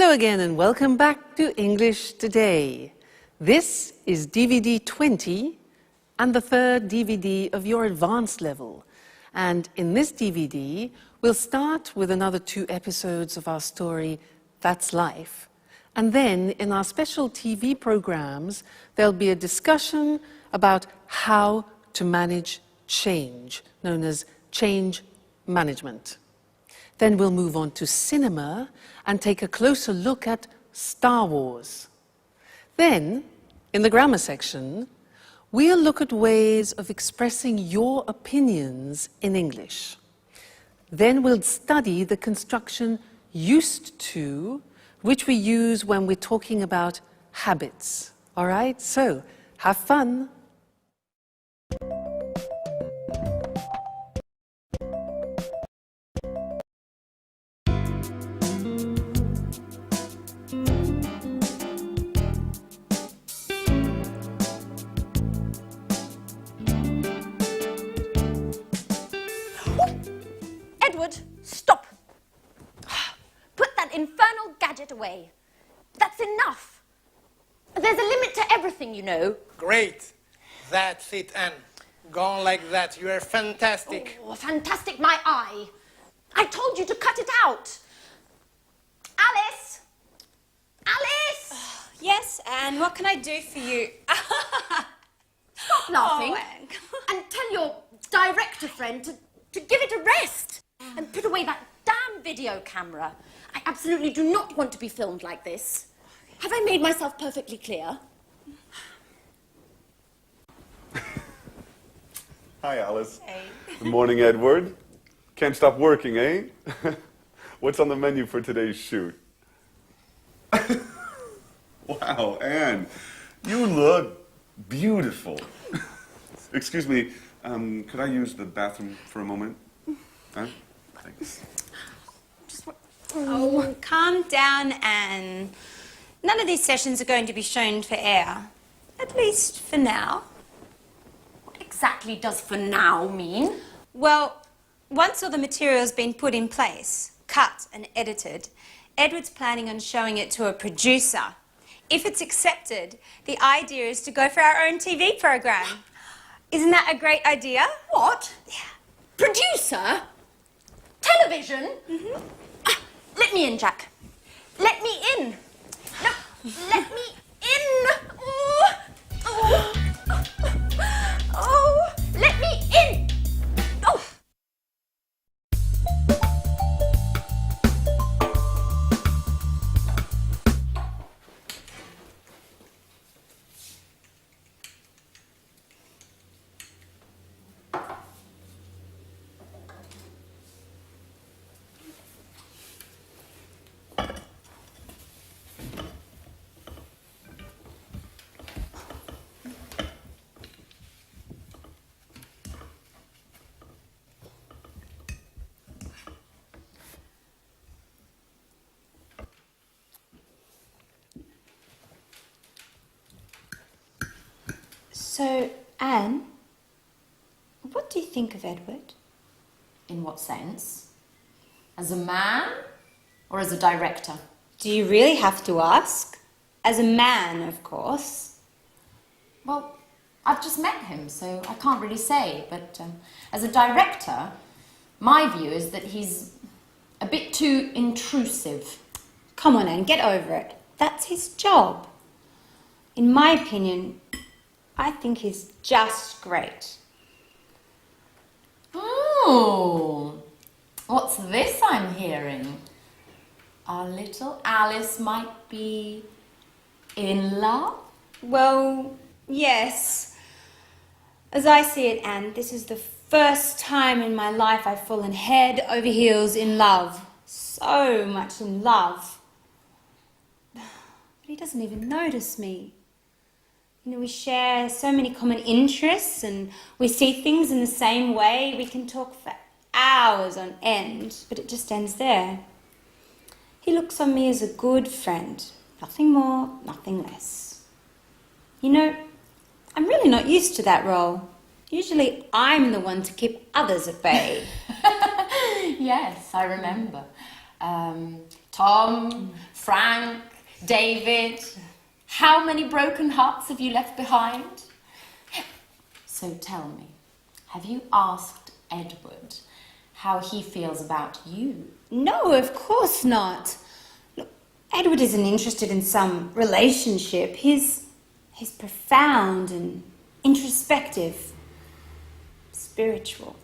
Hello again and welcome back to English Today. This is DVD 20 and the third DVD of your advanced level. And in this DVD, we'll start with another 2 episodes of our story, That's Life. And then in our special TV programs, there'll be a discussion about how to manage change, known as change management. Then we'll move on to cinema and take a closer look at Star Wars. Then, in the grammar section, we'll look at ways of expressing your opinions in English. Then we'll study the construction used to, which we use when we're talking about habits. All right? So, have fun. Edward, stop! Put that infernal gadget away. That's enough. There's a limit to everything, you know. Great. That's it, Anne. Go on like that. You are fantastic. Oh, fantastic, my eye. I told you to cut it out. Alice! Alice! Yes, Anne, what can I do for you? Stop laughing. Oh, Anne. And tell your director friend to give it a rest. And put away that damn video camera. I absolutely do not want to be filmed like this. Have I made myself perfectly clear? Hi, Alice. Hey. Good morning, Edward. Can't stop working, eh? What's on the menu for today's shoot? Wow, Anne, you look beautiful. Excuse me, could I use the bathroom for a moment? Huh? Thanks. Oh, calm down, Anne. None of these sessions are going to be shown for air. At least for now. What exactly does for now mean? Well, once all the material's been put in place, cut and edited, Edward's planning on showing it to a producer. If it's accepted, the idea is to go for our own TV program. Isn't that a great idea? What? Yeah. Producer? Television? Mm-hmm. Let me in, Jack. Let me in. No, let me in. Oh, oh, oh, let me in. Oh. So, Anne, what do you think of Edward? In what sense? As a man or as a director? Do you really have to ask? As a man, of course. Well, I've just met him, so I can't really say. But as a director, my view is that he's a bit too intrusive. Come on, Anne, get over it. That's his job. In my opinion, I think he's just great. Oh, what's this I'm hearing? Our little Alice might be in love? Well, yes. As I see it, Anne, this is the first time in my life I've fallen head over heels in love. So much in love. But he doesn't even notice me. You know, we share so many common interests and we see things in the same way. We can talk for hours on end, but it just ends there. He looks on me as a good friend. Nothing more, nothing less. You know, I'm really not used to that role. Usually I'm the one to keep others at bay. Yes, I remember. Tom, Frank, David. How many broken hearts have you left behind? So tell me, have you asked Edward how he feels about you? No, of course not. Look, Edward isn't interested in some relationship. He's profound and introspective, spiritual.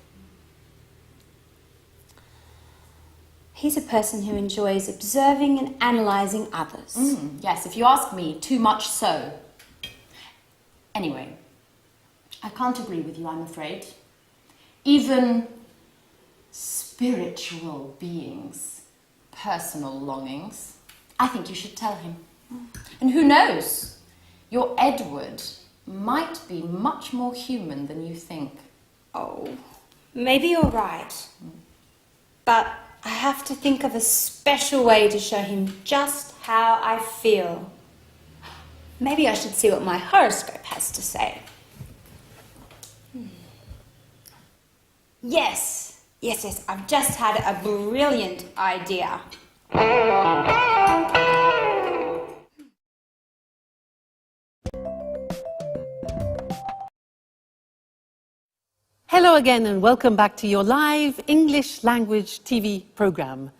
He's a person who enjoys observing and analysing others. Yes, if you ask me, too much so. Anyway, I can't agree with you, I'm afraid. Even spiritual beings, personal longings, I think you should tell him. And who knows, your Edward might be much more human than you think. Oh, maybe you're right. But I have to think of a special way to show him just how I feel. Maybe I should see what my horoscope has to say. Yes, I've just had a brilliant idea. Hello again and welcome back to your live English language TV program.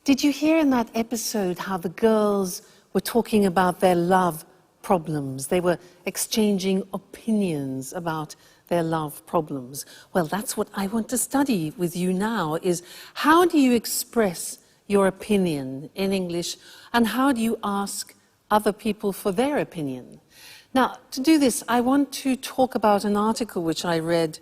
Did you hear in that episode how the girls were talking about their love problems? They were exchanging opinions about their love problems. Well, that's what I want to study with you now, is how do you express your opinion in English and how do you ask other people for their opinion? Now, to do this, I want to talk about an article which I read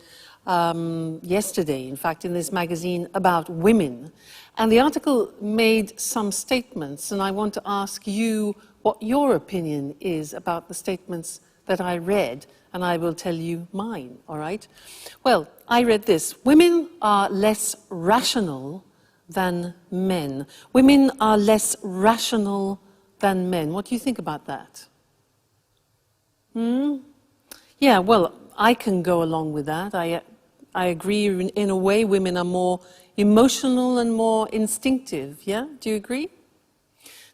yesterday, in fact, in this magazine about women. And the article made some statements, and I want to ask you what your opinion is about the statements that I read, and I will tell you mine, all right? Well, I read this. Women are less rational than men. Women are less rational than men. What do you think about that? Yeah, well, I can go along with that. I agree in a way women are more emotional and more instinctive, yeah? Do you agree?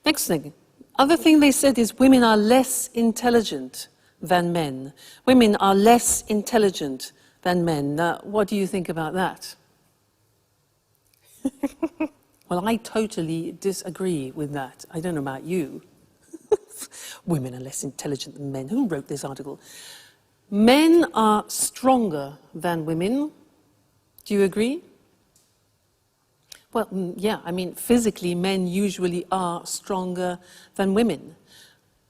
Next thing. Other thing they said is women are less intelligent than men. Women are less intelligent than men. Now, what do you think about that? Well, I totally disagree with that. I don't know about you. Women are less intelligent than men. Who wrote this article? Men are stronger than women. Do you agree? Well, yeah, I mean, physically, men usually are stronger than women.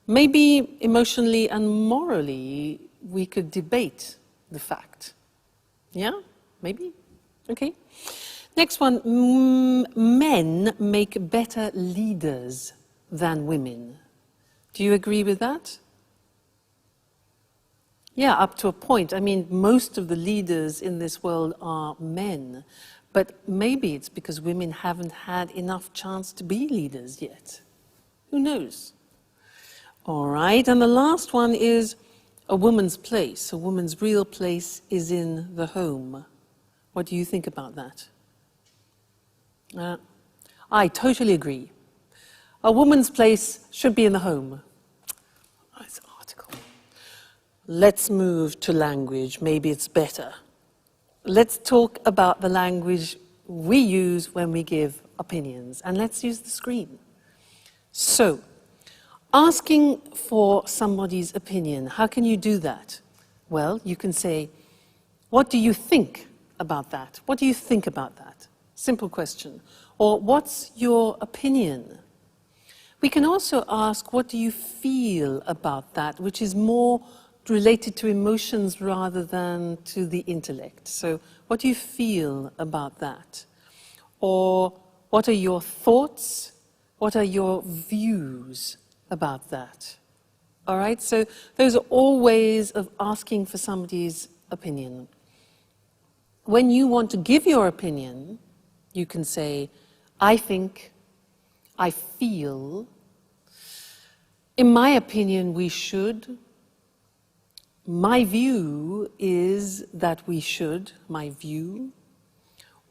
Maybe emotionally and morally, we could debate the fact. Yeah? Maybe? Okay. Next one. Men make better leaders than women. Do you agree with that? Yeah, up to a point. I mean, most of the leaders in this world are men. But maybe it's because women haven't had enough chance to be leaders yet. Who knows? All right, and the last one is a woman's place. A woman's real place is in the home. What do you think about that? I totally agree. A woman's place should be in the home. Nice article. Let's move to language. Maybe it's better. Let's talk about the language we use when we give opinions. And let's use the screen. So, asking for somebody's opinion, how can you do that? Well, you can say, what do you think about that? What do you think about that? Simple question. Or, what's your opinion? We can also ask, what do you feel about that, which is more related to emotions rather than to the intellect. So, what do you feel about that? Or, what are your thoughts? What are your views about that? All right, so those are all ways of asking for somebody's opinion. When you want to give your opinion, you can say, I think, I feel, in my opinion, we should. My view is that we should, my view,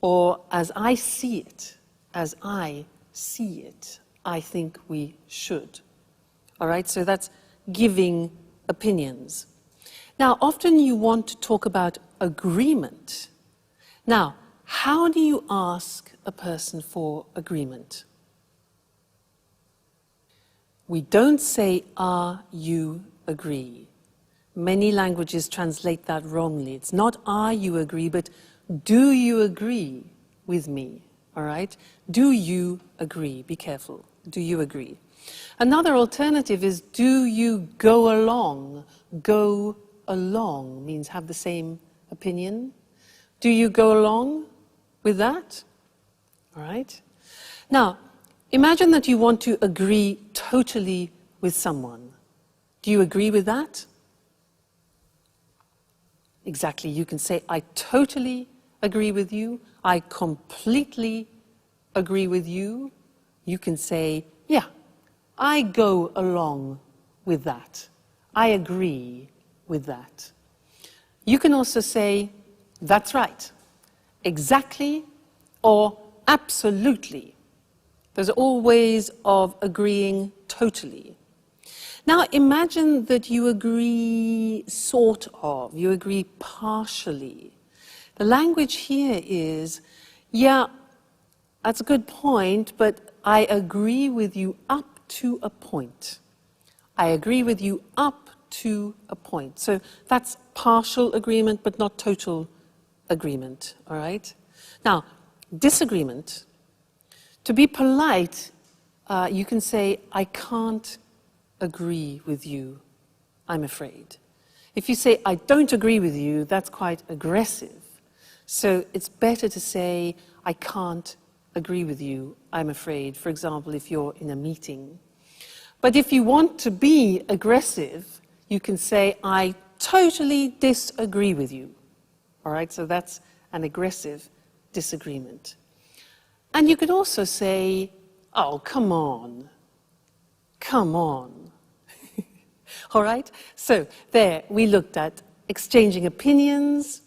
or as I see it, as I see it. I think we should. All right, so that's giving opinions. Now, often you want to talk about agreement. Now, how do you ask a person for agreement? We don't say, "Are you agree?" Many languages translate that wrongly. It's not "are you agree," but "do you agree with me?" All right? Do you agree? Be careful. Do you agree? Another alternative is "do you go along?" Go along means have the same opinion. Do you go along with that? All right? Now, imagine that you want to agree totally with someone. Do you agree with that? Exactly. You can say, "I totally agree with you. I completely agree with you." You can say, "Yeah, I go along with that. I agree with that." You can also say, "That's right, exactly," or "absolutely." Those are all ways of agreeing totally. Now imagine that you agree sort of, you agree partially. The language here is, "Yeah, that's a good point, but I agree with you up to a point. I agree with you up to a point." So that's partial agreement, but not total agreement, all right? Now, disagreement. To be polite, you can say, "I can't agree with you, I'm afraid." If you say, "I don't agree with you," that's quite aggressive. So it's better to say, "I can't agree with you, I'm afraid," for example, if you're in a meeting. But if you want to be aggressive, you can say, "I totally disagree with you." All right, so that's an aggressive disagreement. And you could also say, "Oh, come on, come on." All right, so there we looked at exchanging opinions,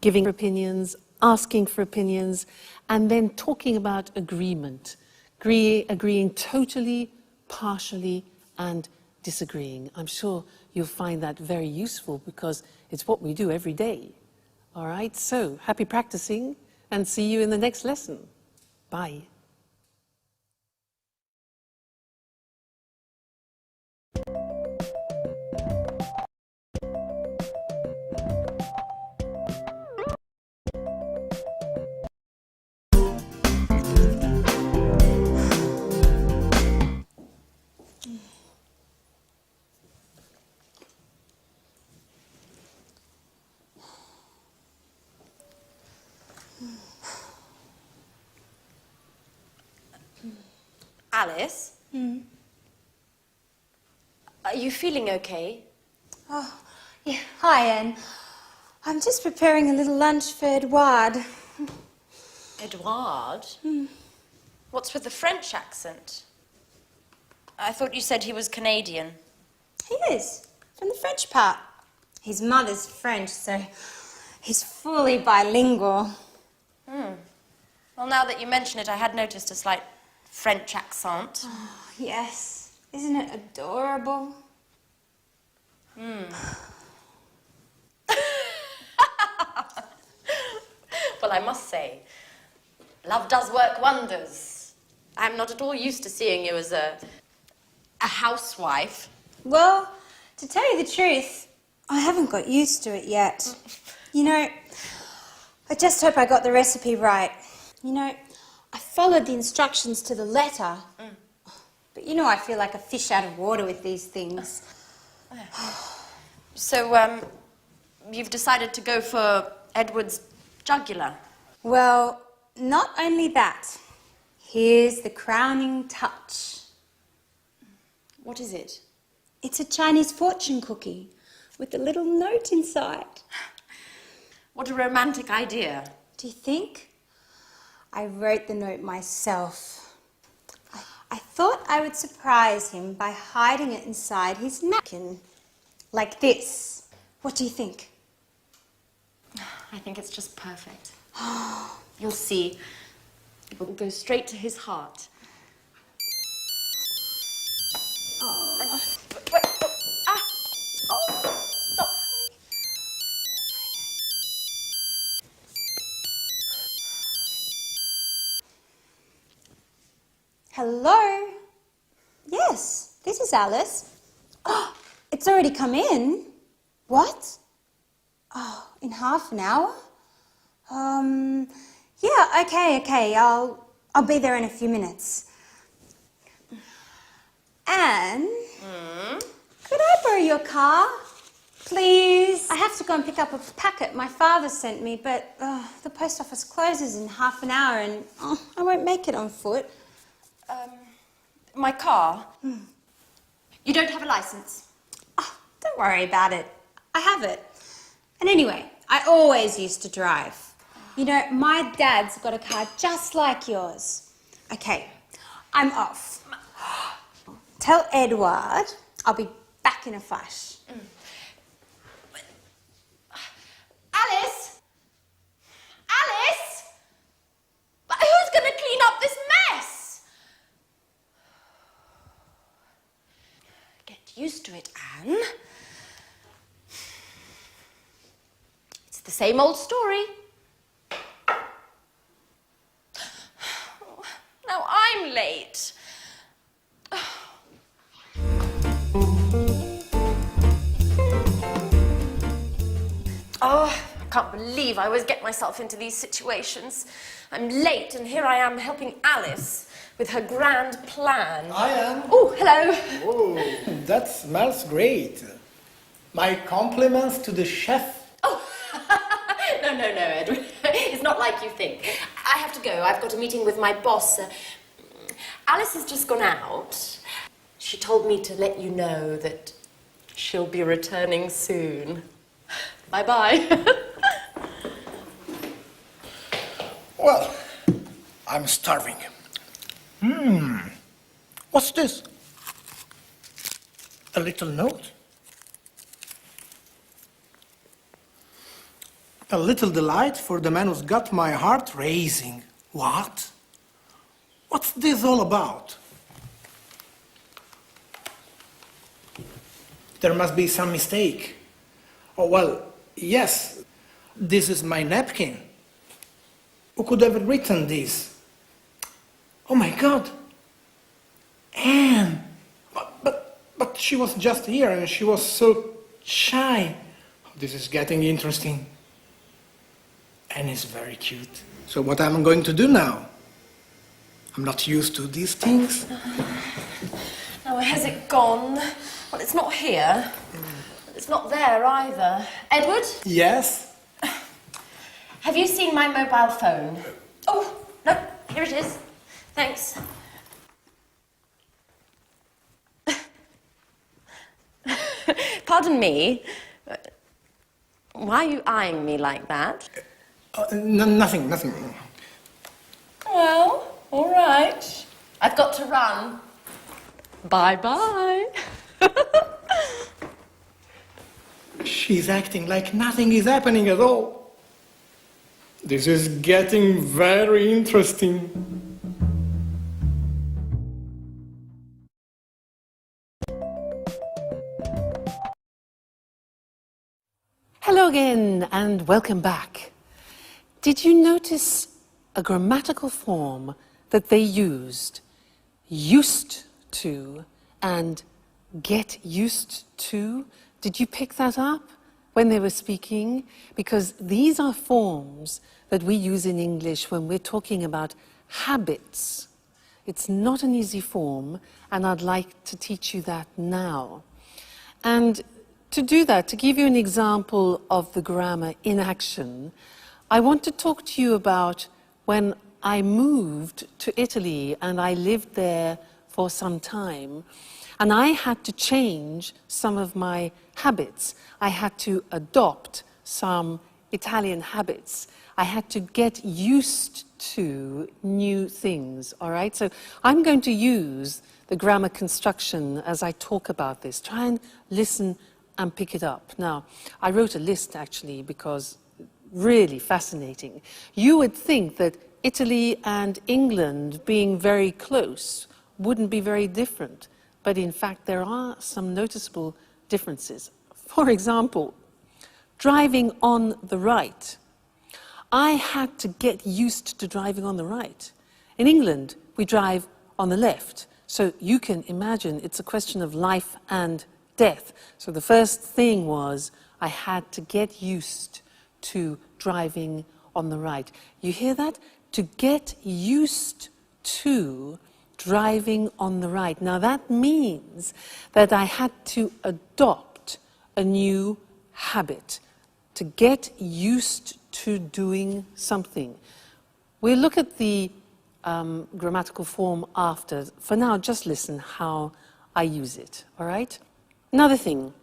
giving opinions, asking for opinions, and then talking about agreement, agreeing totally, partially, and disagreeing. I'm sure you'll find that very useful because it's what we do every day. All right, so happy practicing and see you in the next lesson. Bye. Alice? Are you feeling okay? Oh, yeah. Hi, Anne. I'm just preparing a little lunch for Edouard. Edouard? What's with the French accent? I thought you said he was Canadian. He is, from the French part. His mother's French, so he's fully bilingual. Well, now that you mention it, I had noticed a slight French accent. Oh, yes. Isn't it adorable? Well, I must say, love does work wonders. I'm not at all used to seeing you as a housewife. Well, to tell you the truth, I haven't got used to it yet. You know, I just hope I got the recipe right. You know, I followed the instructions to the letter. But you know I feel like a fish out of water with these things. So, you've decided to go for Edward's jugular? Well, not only that. Here's the crowning touch. What is it? It's a Chinese fortune cookie with a little note inside. What a romantic idea. Do you think? I wrote the note myself. I thought I would surprise him by hiding it inside his napkin. Like this. What do you think? I think it's just perfect. You'll see. It will go straight to his heart. Hello? Yes, this is Alice. Oh, it's already come in. What? Oh, in half an hour? Yeah, okay. I'll be there in a few minutes. Anne? Could I borrow your car? Please? I have to go and pick up a packet my father sent me, but the post office closes in half an hour and I won't make it on foot. My car? You don't have a license? Oh, don't worry about it. I have it. And anyway, I always used to drive. You know, my dad's got a car just like yours. Okay, I'm off. Tell Edward I'll be back in a flash. Alice? Alice? But who's going to clean up this mess? Get used to it, Anne. It's the same old story. Now I'm late. Oh, I can't believe I always get myself into these situations. I'm late and here I am helping Alice with her grand plan. I am. Oh, hello. Oh, that smells great. My compliments to the chef. Oh, no, Edward. It's not like you think. I have to go. I've got a meeting with my boss. Alice has just gone out. She told me to let you know that she'll be returning soon. Bye-bye. Well, I'm starving. What's this? A little note? A little delight for the man who's got my heart racing. What? What's this all about? There must be some mistake. Oh, well, yes, this is my napkin. Who could have written this? Oh my God! Anne! But she was just here and she was so shy. This is getting interesting. Anne is very cute. So what am I going to do now? I'm not used to these things. Now, has it gone? Well, it's not here. It's not there either. Edward? Yes? Have you seen my mobile phone? Oh, no, here it is. Thanks. Pardon me. Why are you eyeing me like that? Nothing. Well, all right. I've got to run. Bye-bye. She's acting like nothing is happening at all. This is getting very interesting. Hello again and welcome back. Did you notice a grammatical form that they used to and get used to? Did you pick that up when they were speaking? Because these are forms that we use in English when we're talking about habits. It's not an easy form, and I'd like to teach you that now. And to do that, to give you an example of the grammar in action, I want to talk to you about when I moved to Italy and I lived there for some time, and I had to change some of my habits. I had to adopt some Italian habits. I had to get used to new things, all right? So I'm going to use the grammar construction as I talk about this. Try and listen and pick it up. Now, I wrote a list actually because really fascinating. You would think that Italy and England being very close wouldn't be very different, but in fact there are some noticeable differences. For example, driving on the right. I had to get used to driving on the right. In England, we drive on the left. So you can imagine it's a question of life and death. So the first thing was I had to get used to driving on the right. You hear that? To get used to driving on the right. Now that means that I had to adopt a new habit, to get used to doing something. We'll look at the grammatical form after. For now, just listen how I use it, all right? Another thing,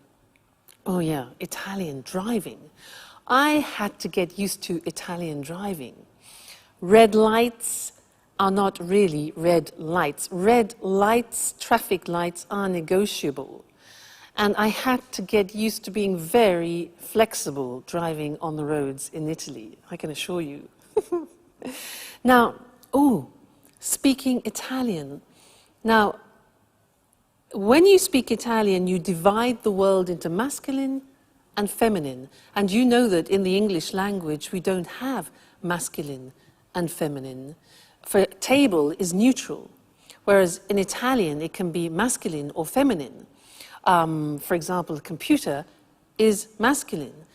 oh yeah, Italian driving. I had to get used to Italian driving. Red lights are not really red lights. Red lights, traffic lights, are negotiable. And I had to get used to being very flexible driving on the roads in Italy, I can assure you. Now, speaking Italian. Now, when you speak Italian, you divide the world into masculine and feminine. And you know that in the English language, we don't have masculine and feminine. For table is neutral, whereas in Italian, it can be masculine or feminine. For example, a computer is masculine.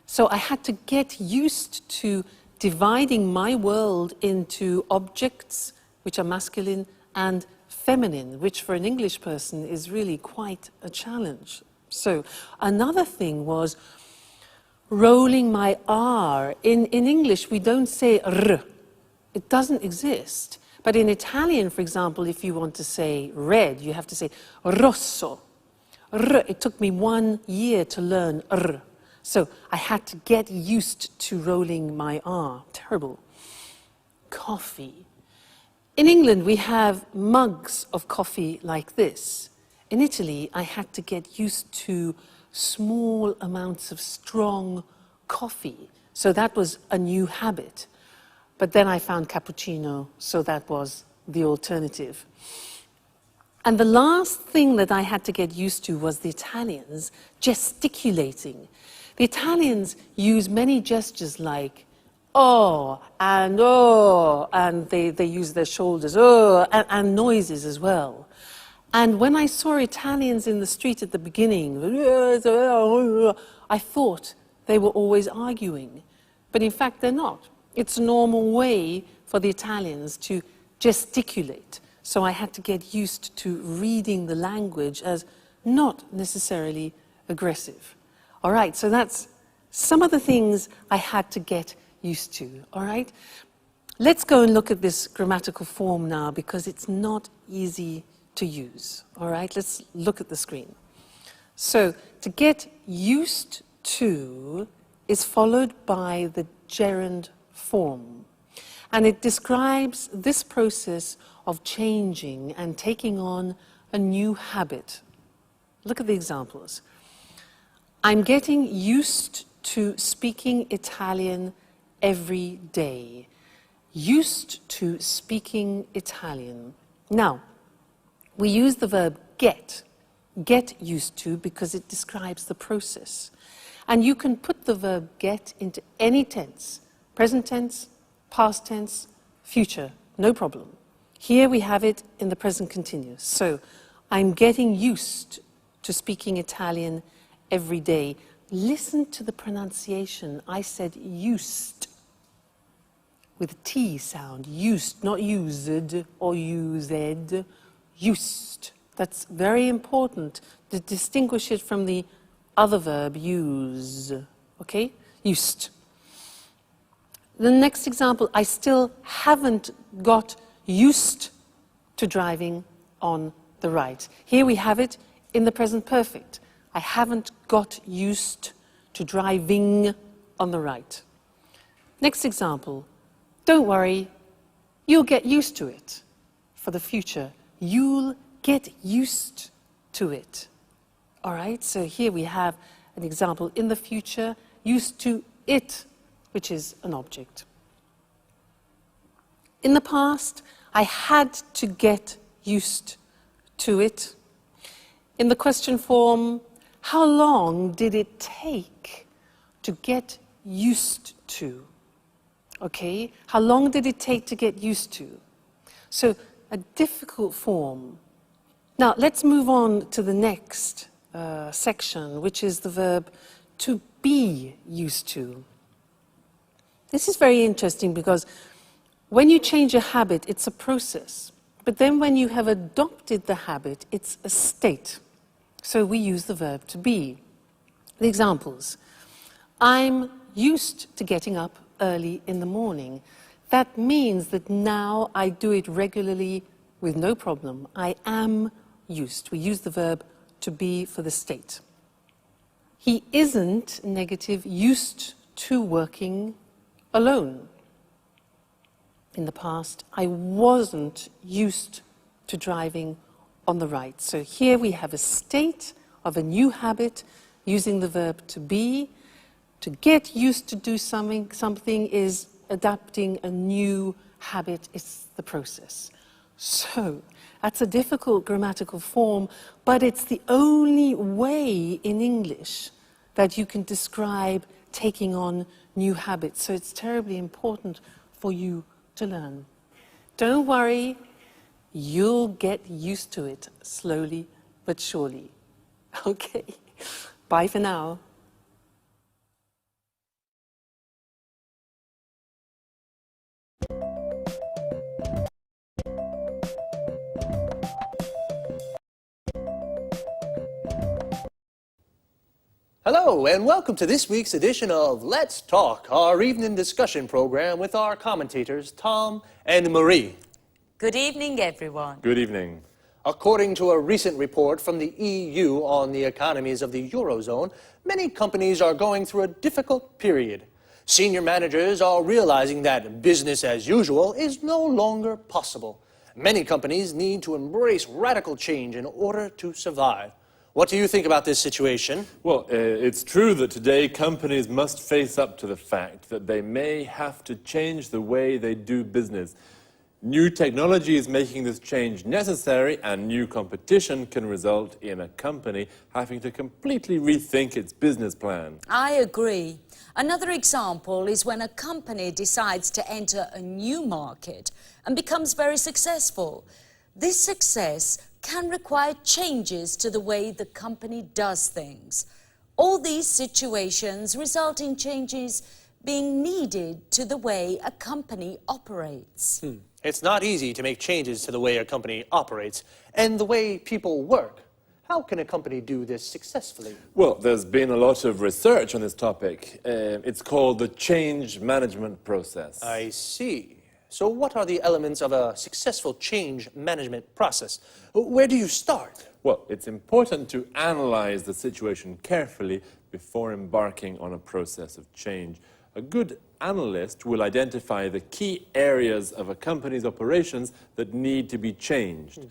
So I had to get used to dividing my world into objects, which are masculine, and feminine, which for an English person is really quite a challenge. So another thing was rolling my R. In English, we don't say R. It doesn't exist. But in Italian, for example, if you want to say red, you have to say rosso. R. It took me 1 year to learn R. So I had to get used to rolling my R. Terrible. Coffee. In England, we have mugs of coffee like this. In Italy, I had to get used to small amounts of strong coffee. So that was a new habit. But then I found cappuccino, so that was the alternative. And the last thing that I had to get used to was the Italians gesticulating. The Italians use many gestures like oh, and they use their shoulders, oh, and noises as well. And when I saw Italians in the street at the beginning, I thought they were always arguing. But in fact, they're not. It's a normal way for the Italians to gesticulate. So I had to get used to reading the language as not necessarily aggressive. All right, so that's some of the things I had to get used to, all right? Let's go and look at this grammatical form now because it's not easy to use, all right? Let's look at the screen. So to get used to is followed by the gerund form. And it describes this process of changing and taking on a new habit. Look at the examples. I'm getting used to speaking Italian every day. Used to speaking Italian. Now, we use the verb get used to, because it describes the process. And you can put the verb get into any tense, present tense, past tense, future, no problem. Here we have it in the present continuous. So, I'm getting used to speaking Italian every day. Listen to the pronunciation. I said used, with a T sound. Used, not used or used. Used. That's very important to distinguish it from the other verb, use. Okay? Used. The next example, I still haven't got used to driving on the right. Here we have it in the present perfect. I haven't got used to driving on the right. Next example, don't worry, you'll get used to it. For the future, you'll get used to it. All right, so here we have an example in the future, used to it, which is an object. In the past, I had to get used to it. In the question form, how long did it take to get used to? Okay, how long did it take to get used to? So a difficult form. Now, let's move on to the next section, which is the verb to be used to. This is very interesting because when you change a habit, it's a process. But then when you have adopted the habit, it's a state. So we use the verb to be. The examples. I'm used to getting up early in the morning. That means that now I do it regularly with no problem. I am used. We use the verb to be for the state. He isn't, negative, used to working alone. In the past, I wasn't used to driving on the right. So here we have a state of a new habit using the verb to be. To get used to do something is adapting a new habit. It's the process. So that's a difficult grammatical form, but it's the only way in English that you can describe taking on new habits. So it's terribly important for you to learn. Don't worry, you'll get used to it slowly but surely. Okay, bye for now. Hello, and welcome to this week's edition of Let's Talk, our evening discussion program with our commentators, Tom and Marie. Good evening, everyone. Good evening. According to a recent report from the EU on the economies of the Eurozone, many companies are going through a difficult period. Senior managers are realizing that business as usual is no longer possible. Many companies need to embrace radical change in order to survive. What do you think about this situation? Well, it's true that today companies must face up to the fact that they may have to change the way they do business. New technology is making this change necessary, and new competition can result in a company having to completely rethink its business plan. I agree. Another example is when a company decides to enter a new market and becomes very successful. This success can require changes to the way the company does things. All these situations result in changes being needed to the way a company operates. It's not easy to make changes to the way a company operates and the way people work. How can a company do this successfully? Well, there's been a lot of research on this topic. It's called the change management process. I see. So what are the elements of a successful change management process? Where do you start? Well, it's important to analyze the situation carefully before embarking on a process of change. A good analyst will identify the key areas of a company's operations that need to be changed.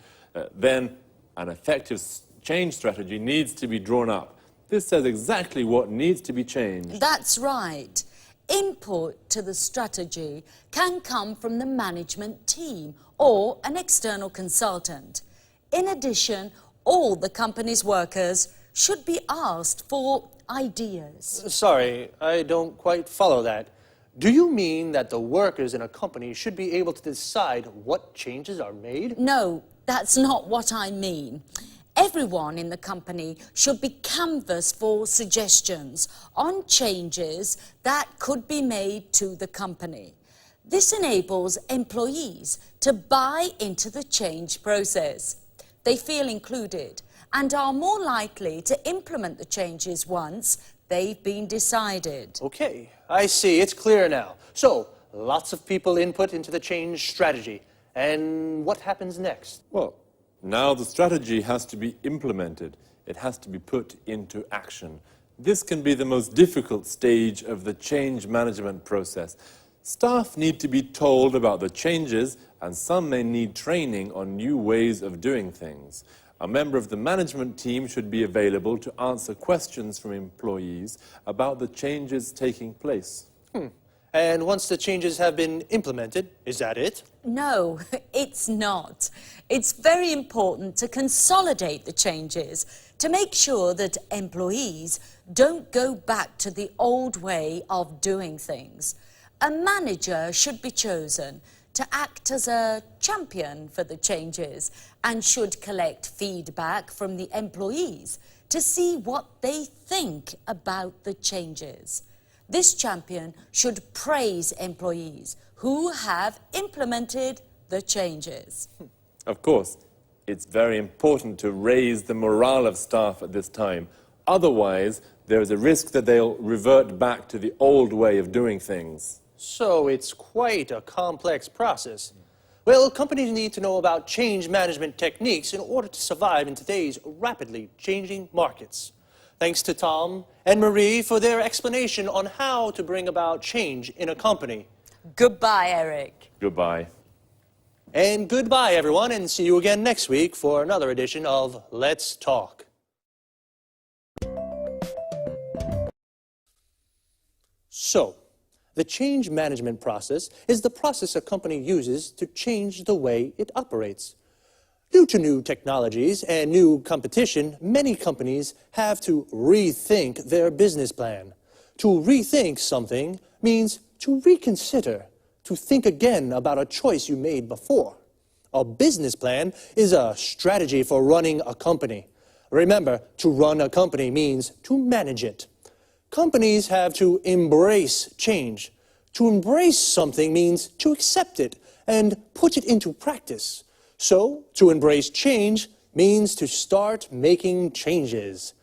Then an effective change strategy needs to be drawn up. This says exactly what needs to be changed. That's right. Input to the strategy can come from the management team or an external consultant. In addition, all the company's workers should be asked for ideas. Sorry, I don't quite follow that. Do you mean that the workers in a company should be able to decide what changes are made? No, that's not what I mean. Everyone in the company should be canvassed for suggestions on changes that could be made to the company. This enables employees to buy into the change process. They feel included and are more likely to implement the changes once they've been decided. Okay, I see. It's clear now. So, lots of people input into the change strategy. And what happens next? Well, now the strategy has to be implemented. It has to be put into action. This can be the most difficult stage of the change management process. Staff need to be told about the changes, and some may need training on new ways of doing things. A member of the management team should be available to answer questions from employees about the changes taking place. And once the changes have been implemented, is that it? No, it's not. It's very important to consolidate the changes to make sure that employees don't go back to the old way of doing things. A manager should be chosen to act as a champion for the changes and should collect feedback from the employees to see what they think about the changes. This champion should praise employees who have implemented the changes. Of course, it's very important to raise the morale of staff at this time. Otherwise, there is a risk that they'll revert back to the old way of doing things. So it's quite a complex process. Well, companies need to know about change management techniques in order to survive in today's rapidly changing markets. Thanks to Tom and Marie for their explanation on how to bring about change in a company. Goodbye, Eric. Goodbye. And goodbye, everyone, and see you again next week for another edition of Let's Talk. So, the change management process is the process a company uses to change the way it operates. Due to new technologies and new competition, many companies have to rethink their business plan. To rethink something means to reconsider, to think again about a choice you made before. A business plan is a strategy for running a company. Remember, to run a company means to manage it. Companies have to embrace change. To embrace something means to accept it and put it into practice. So, to embrace change means to start making changes.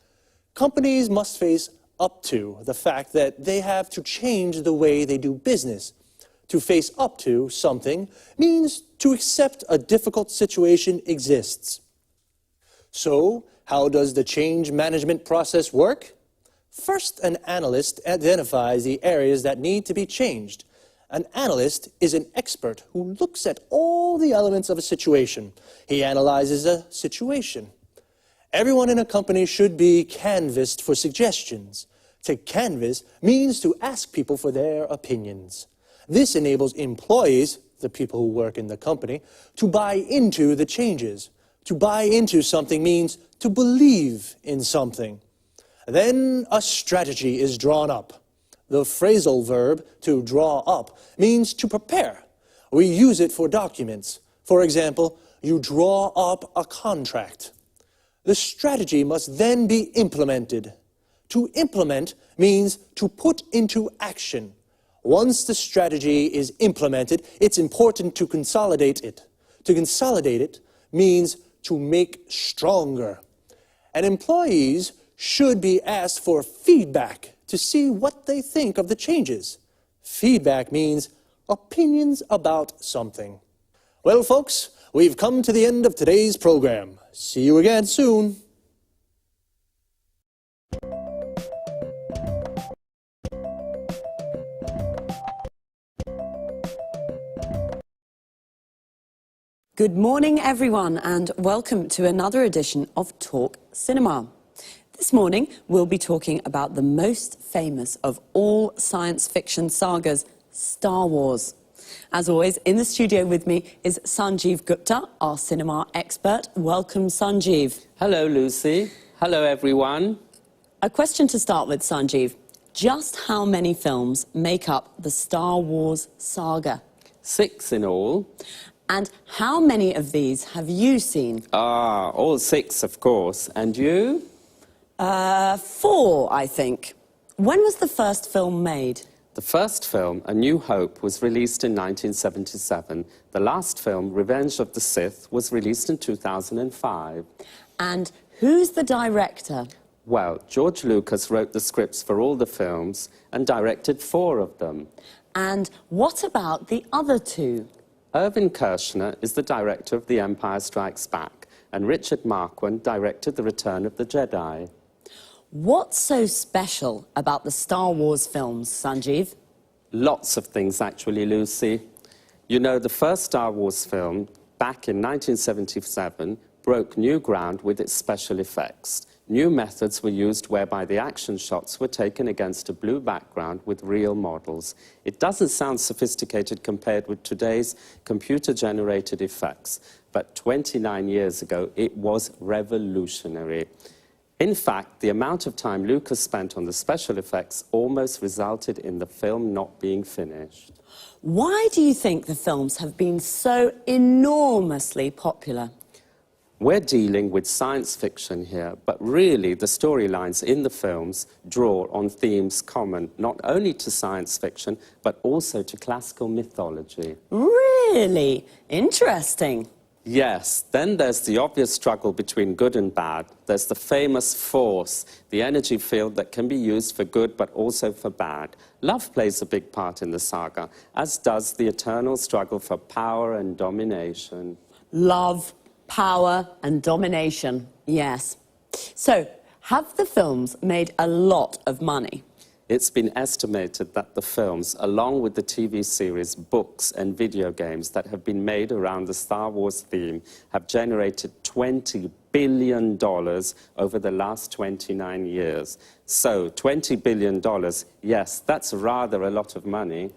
Companies must face up to the fact that they have to change the way they do business. To face up to something means to accept a difficult situation exists. So, how does the change management process work? First, an analyst identifies the areas that need to be changed. An analyst is an expert who looks at all the elements of a situation. He analyzes a situation. Everyone in a company should be canvassed for suggestions. To canvass means to ask people for their opinions. This enables employees, the people who work in the company, to buy into the changes. To buy into something means to believe in something. Then a strategy is drawn up. The phrasal verb to draw up means to prepare. We use it for documents. For example, you draw up a contract. The strategy must then be implemented. To implement means to put into action. Once the strategy is implemented, it's important to consolidate it. To consolidate it means to make stronger. And employees should be asked for feedback to see what they think of the changes. Feedback means opinions about something. Well, folks, we've come to the end of today's program. See you again soon. Good morning, everyone, and welcome to another edition of Talk Cinema. This morning, we'll be talking about the most famous of all science fiction sagas, Star Wars. As always, in the studio with me is Sanjeev Gupta, our cinema expert. Welcome, Sanjeev. Hello, Lucy. Hello, everyone. A question to start with, Sanjeev. Just how many films make up the Star Wars saga? 6 in all. And how many of these have you seen? All 6, of course. And you? 4, I think. When was the first film made? The first film, A New Hope, was released in 1977. The last film, Revenge of the Sith, was released in 2005. And who's the director? Well, George Lucas wrote the scripts for all the films and directed 4 of them. And what about the other 2? Irvin Kershner is the director of The Empire Strikes Back, and Richard Marquand directed The Return of the Jedi. What's so special about the Star Wars films, Sanjeev? Lots of things, actually, Lucy. You know, the first Star Wars film, back in 1977, broke new ground with its special effects. New methods were used whereby the action shots were taken against a blue background with real models. It doesn't sound sophisticated compared with today's computer-generated effects, but 29 years ago, it was revolutionary. In fact, the amount of time Lucas spent on the special effects almost resulted in the film not being finished. Why do you think the films have been so enormously popular? We're dealing with science fiction here, but really the storylines in the films draw on themes common not only to science fiction, but also to classical mythology. Really? Interesting. Yes, then there's the obvious struggle between good and bad. There's the famous force, the energy field that can be used for good but also for bad. Love plays a big part in the saga, as does the eternal struggle for power and domination. Love, power and domination, yes. So, have the films made a lot of money? It's been estimated that the films, along with the TV series, books and video games that have been made around the Star Wars theme, have generated $20 billion over the last 29 years. So, $20 billion, yes, that's rather a lot of money.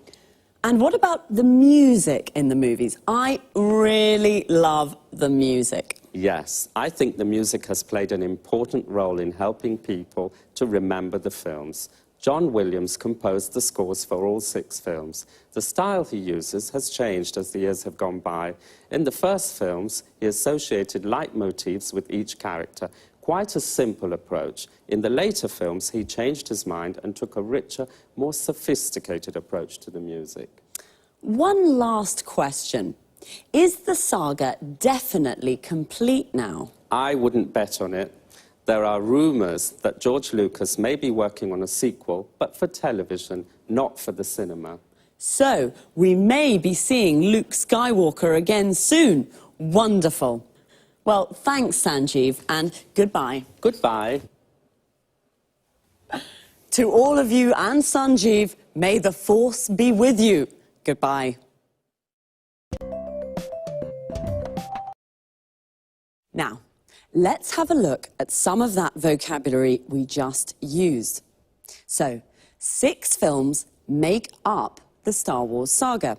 And what about the music in the movies? I really love the music. Yes, I think the music has played an important role in helping people to remember the films. John Williams composed the scores for all 6 films. The style he uses has changed as the years have gone by. In the first films, he associated leitmotifs with each character, quite a simple approach. In the later films, he changed his mind and took a richer, more sophisticated approach to the music. One last question. Is the saga definitely complete now? I wouldn't bet on it. There are rumours that George Lucas may be working on a sequel, but for television, not for the cinema. So, we may be seeing Luke Skywalker again soon. Wonderful. Well, thanks, Sanjeev, and goodbye. Goodbye. To all of you and Sanjeev, may the Force be with you. Goodbye. Now, let's have a look at some of that vocabulary we just used. So, 6 films make up the Star Wars saga.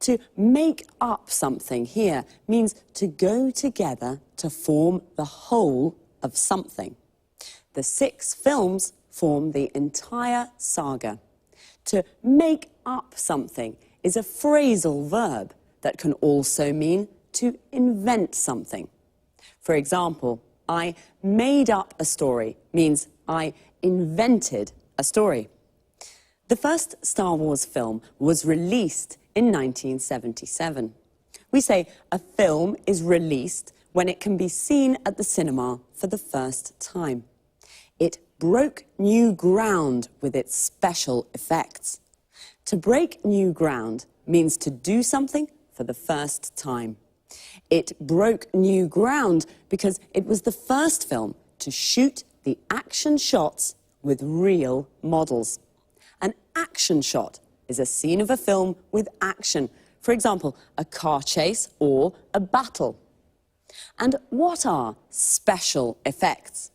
To make up something here means to go together to form the whole of something. The 6 films form the entire saga. To make up something is a phrasal verb that can also mean to invent something. For example, I made up a story means I invented a story. The first Star Wars film was released in 1977. We say a film is released when it can be seen at the cinema for the first time. It broke new ground with its special effects. To break new ground means to do something for the first time. It broke new ground because it was the first film to shoot the action shots with real models. An action shot is a scene of a film with action, for example, a car chase or a battle. And what are special effects?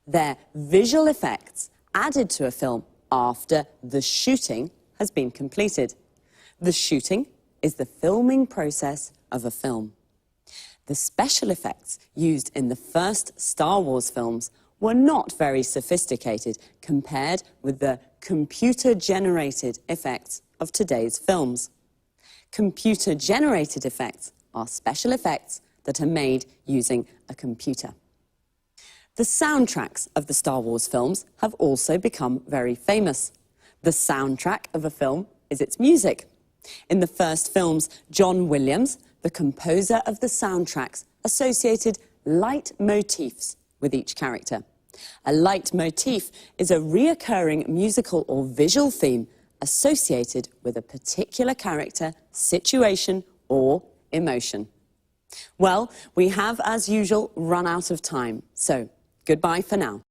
They're visual effects added to a film after the shooting has been completed. The shooting is the filming process of a film. The special effects used in the first Star Wars films were not very sophisticated compared with the computer-generated effects of today's films. Computer-generated effects are special effects that are made using a computer. The soundtracks of the Star Wars films have also become very famous. The soundtrack of a film is its music. In the first films, John Williams, the composer of the soundtracks, associated leitmotifs with each character. A leitmotif is a reoccurring musical or visual theme associated with a particular character, situation, or emotion. Well, we have, as usual, run out of time, so goodbye for now.